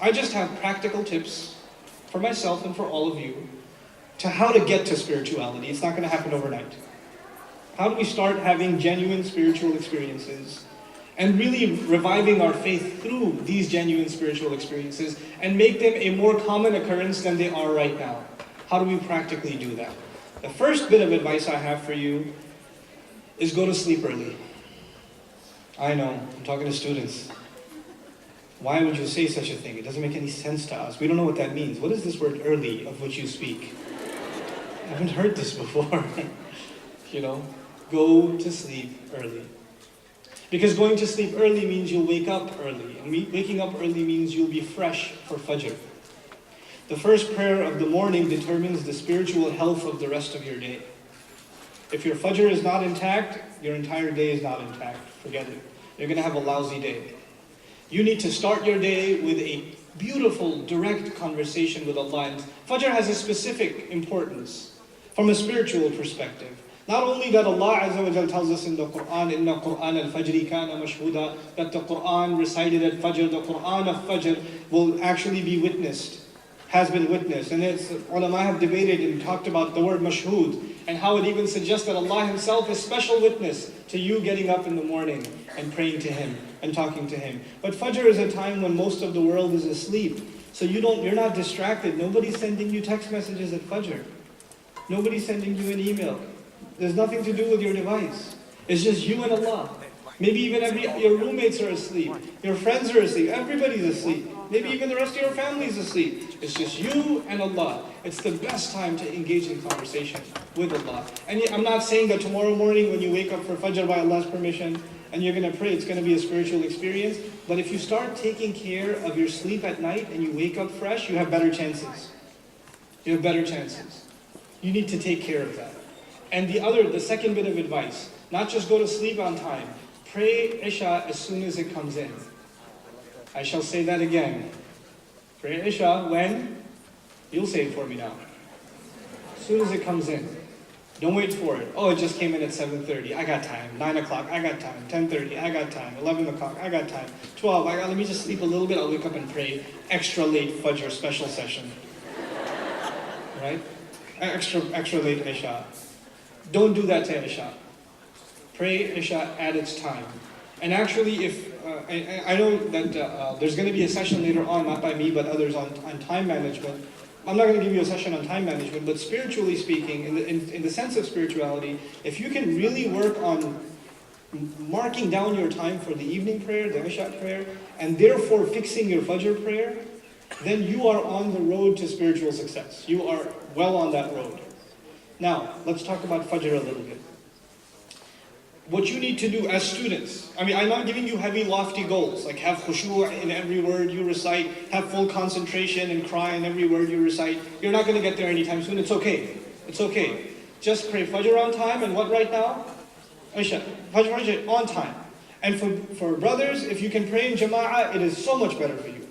I just have practical tips for myself and for all of you to how to get to spirituality. It's not going to happen overnight. How do we start having genuine spiritual experiences and really reviving our faith through these genuine spiritual experiences and make them a more common occurrence than they are right now? How do we practically do that? The first bit of advice I have for you is go to sleep early. I know, I'm talking to students. Why would you say such a thing? It doesn't make any sense to us. We don't know what that means. What is this word early of which you speak? I haven't heard this before. Go to sleep early. Because going to sleep early means you'll wake up early. And waking up early means you'll be fresh for Fajr. The first prayer of the morning determines the spiritual health of the rest of your day. If your Fajr is not intact, your entire day is not intact. Forget it. You're going to have a lousy day. You need to start your day with a beautiful, direct conversation with Allah. And Fajr has a specific importance from a spiritual perspective. Not only that Allah Azza wa Jal tells us in the Quran, إِنَّ قُرْآنَ الْفَجْرِ كَانَ مَشْهُودًا, that the Quran recited at Fajr, the Quran of Fajr will actually be witnessed, has been witnessed. And ulama have debated and talked about the word mashhood, and how it even suggests that Allah Himself is special witness to you getting up in the morning and praying to Him and talking to Him. But Fajr is a time when most of the world is asleep. So you're not distracted. Nobody's sending you text messages at Fajr. Nobody's sending you an email. There's nothing to do with your device. It's just you and Allah. Maybe even your roommates are asleep. Your friends are asleep. Everybody's asleep. Maybe even the rest of your family is asleep. It's just you and Allah. It's the best time to engage in conversation with Allah. And I'm not saying that tomorrow morning when you wake up for Fajr by Allah's permission and you're going to pray, it's going to be a spiritual experience. But if you start taking care of your sleep at night and you wake up fresh, you have better chances. You have better chances. You need to take care of that. And the second bit of advice, not just go to sleep on time. Pray Isha as soon as it comes in. I shall say that again. Pray Isha when? You'll say it for me now. As soon as it comes in. Don't wait for it. Oh, it just came in at 7:30. I got time. 9 o'clock, I got time. 10:30, I got time. 11 o'clock, I got time. 12, let me just sleep a little bit. I'll wake up and pray. Extra late Fajr special session. Right? Extra late Isha. Don't do that to Isha. Pray Isha at its time. And actually, if I know that there's going to be a session later on, not by me, but others on time management. I'm not going to give you a session on time management, but spiritually speaking, in the sense of spirituality, if you can really work on marking down your time for the evening prayer, the Isha prayer, and therefore fixing your Fajr prayer, then you are on the road to spiritual success. You are well on that road. Now, let's talk about Fajr a little bit. What you need to do as students, I'm not giving you heavy, lofty goals, like have khushu' in every word you recite, have full concentration and cry in every word you recite. You're not going to get there anytime soon. It's okay. It's okay. Just pray Fajr on time, and what right now? Isha. Fajr on time. And for brothers, if you can pray in Jama'ah, it is so much better for you.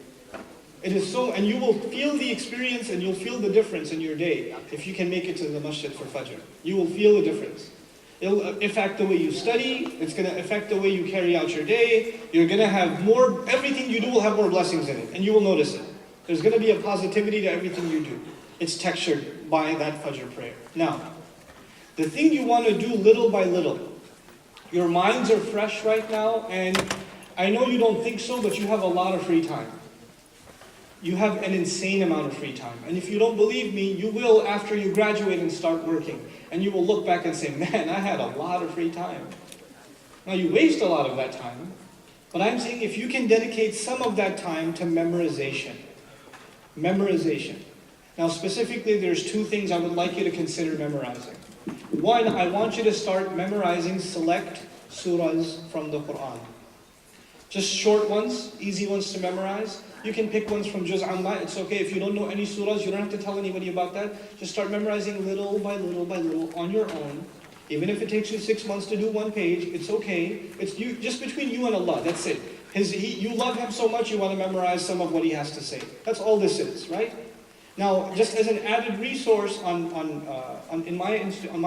It is so, and you will feel the experience and you'll feel the difference in your day if you can make it to the masjid for Fajr. You will feel the difference. It'll affect the way you study. It's going to affect the way you carry out your day. You're going to have more, everything you do will have more blessings in it, and you will notice it. There's going to be a positivity to everything you do. It's textured by that Fajr prayer. Now, the thing you want to do little by little, your minds are fresh right now, and I know you don't think so, but you have a lot of free time. You have an insane amount of free time. And if you don't believe me, you will after you graduate and start working. And you will look back and say, man, I had a lot of free time. Now you waste a lot of that time, but I'm saying if you can dedicate some of that time to memorization. Memorization. Now specifically, there's two things I would like you to consider memorizing. One, I want you to start memorizing select surahs from the Quran. Just short ones, easy ones to memorize. You can pick ones from Juz Amma. It's okay. If you don't know any surahs, you don't have to tell anybody about that. Just start memorizing little by little by little on your own. Even if it takes you 6 months to do one page, it's okay. It's just between you and Allah. That's it. You love Him so much, you want to memorize some of what He has to say. That's all this is, right? Now, just as an added resource on my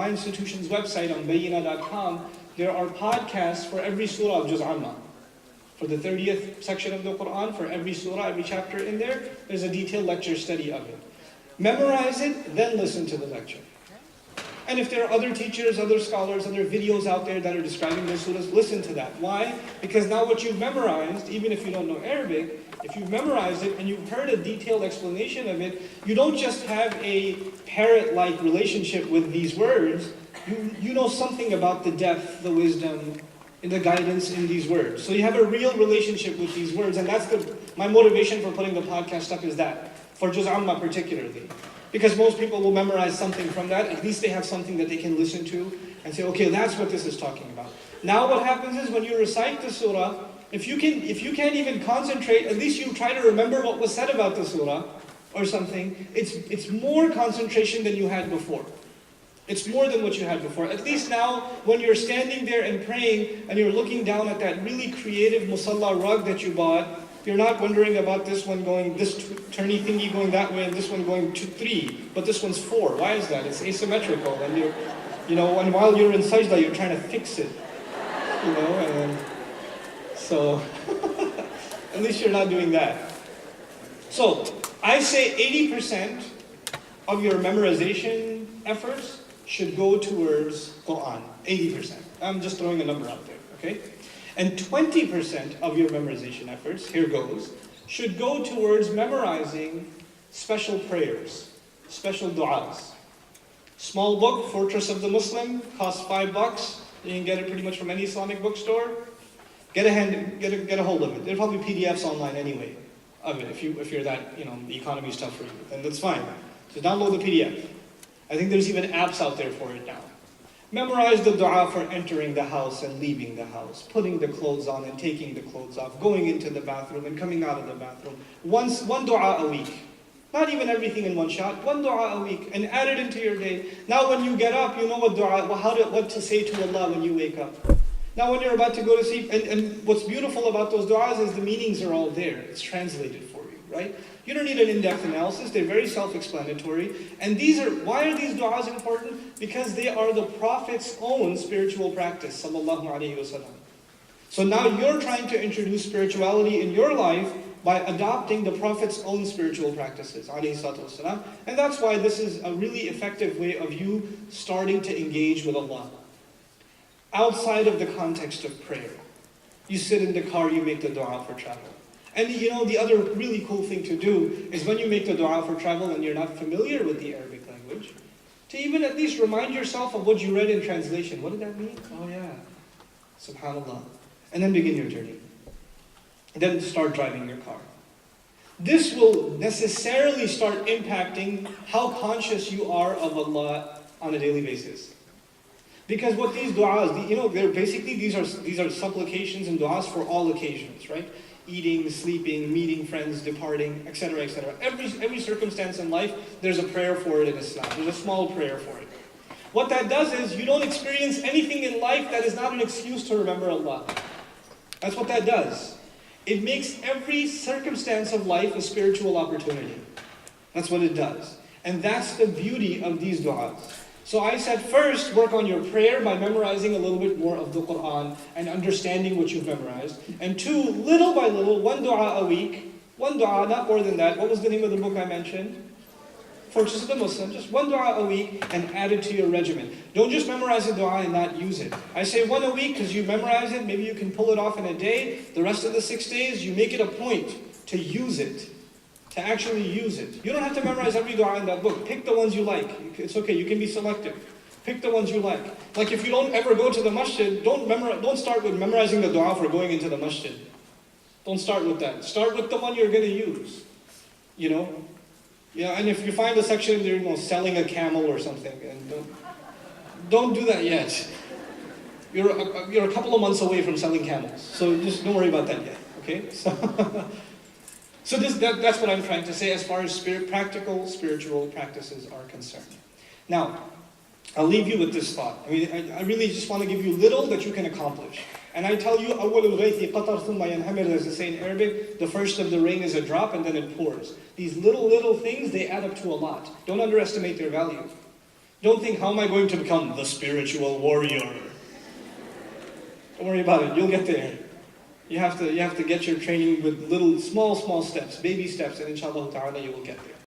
institution's website, on bayina.com, there are podcasts for every surah of Juz Amma. For the 30th section of the Quran, for every surah, every chapter in there, there's a detailed lecture study of it. Memorize it, then listen to the lecture. And if there are other teachers, other scholars, other videos out there that are describing the surahs, listen to that. Why? Because now what you've memorized, even if you don't know Arabic, if you've memorized it and you've heard a detailed explanation of it, you don't just have a parrot-like relationship with these words, you know something about the depth, the wisdom, and the guidance in these words. So you have a real relationship with these words, and that's my motivation for putting the podcast up is that, for Juz Amma particularly. Because most people will memorize something from that, at least they have something that they can listen to and say, okay, that's what this is talking about. Now what happens is when you recite the surah, if you can't even concentrate, at least you try to remember what was said about the surah or something. It's more concentration than you had before. It's more than what you had before. At least now, when you're standing there and praying, and you're looking down at that really creative musalla rug that you bought, you're not wondering about this one going, this turny thingy going that way, and this one going 3, but this one's 4. Why is that? It's asymmetrical, and and while you're in sajda, you're trying to fix it, and so at least you're not doing that. So I say 80% of your memorization efforts should go towards Quran. 80%. I'm just throwing a number out there, okay? And 20% of your memorization efforts, here goes, should go towards memorizing special prayers, special du'as. Small book, Fortress of the Muslim, costs $5. You can get it pretty much from any Islamic bookstore. Get a hold of it. There are probably PDFs online anyway of it. If you're that, the economy's tough for you, then that's fine. Just download the PDF. I think there's even apps out there for it now. Memorize the dua for entering the house and leaving the house, putting the clothes on and taking the clothes off, going into the bathroom and coming out of the bathroom. One dua a week. Not even everything in one shot, one dua a week, and add it into your day. Now when you get up, you know what what to say to Allah when you wake up. Now when you're about to go to sleep, and what's beautiful about those du'as is the meanings are all there. It's translated for you, right? You don't need an in-depth analysis. They're very self-explanatory. And why are these du'as important? Because they are the Prophet's own spiritual practice, sallallahu alayhi wa sallam. So now you're trying to introduce spirituality in your life by adopting the Prophet's own spiritual practices, alayhi salatu wasalam. And that's why this is a really effective way of you starting to engage with Allah. Outside of the context of prayer. You sit in the car, you make the dua for travel. And the other really cool thing to do is when you make the dua for travel and you're not familiar with the Arabic language, to even at least remind yourself of what you read in translation. What did that mean? Oh yeah, subhanallah. And then begin your journey. And then start driving your car. This will necessarily start impacting how conscious you are of Allah on a daily basis. Because what these du'as, they're basically, these are supplications and du'as for all occasions, right? Eating, sleeping, meeting friends, departing, etc., etc. Every circumstance in life, there's a prayer for it in Islam. There's a small prayer for it. What that does is you don't experience anything in life that is not an excuse to remember Allah. That's what that does. It makes every circumstance of life a spiritual opportunity. That's what it does. And that's the beauty of these du'as. So I said first, work on your prayer by memorizing a little bit more of the Quran and understanding what you've memorized. And 2, little by little, one dua a week, one dua, not more than that. What was the name of the book I mentioned? Fortress of the Muslim. Just one dua a week and add it to your regimen. Don't just memorize the dua and not use it. I say one a week because you memorize it, maybe you can pull it off in a day. The rest of the 6 days, you make it a point to use it. To actually use it. You don't have to memorize every dua in that book. Pick the ones you like. It's okay, you can be selective. Pick the ones you like. Like if you don't ever go to the masjid, don't start with memorizing the dua for going into the masjid. Don't start with that. Start with the one you're going to use. Yeah, and if you find a section there, selling a camel or something, and don't do that yet. You're a couple of months away from selling camels, so just don't worry about that yet. Okay, so that's what I'm trying to say as far as practical spiritual practices are concerned. Now, I'll leave you with this thought. I really just want to give you little that you can accomplish. And I tell you, أَوَّلُ الْغَيْثِ قَطَرْ ثُمَّ يَنْهَمِرُ, as they say in Arabic, the first of the rain is a drop and then it pours. These little things, they add up to a lot. Don't underestimate their value. Don't think, how am I going to become the spiritual warrior? Don't worry about it, you'll get there. You have to get your training with little, small steps, baby steps, and inshallah ta'ala you will get there.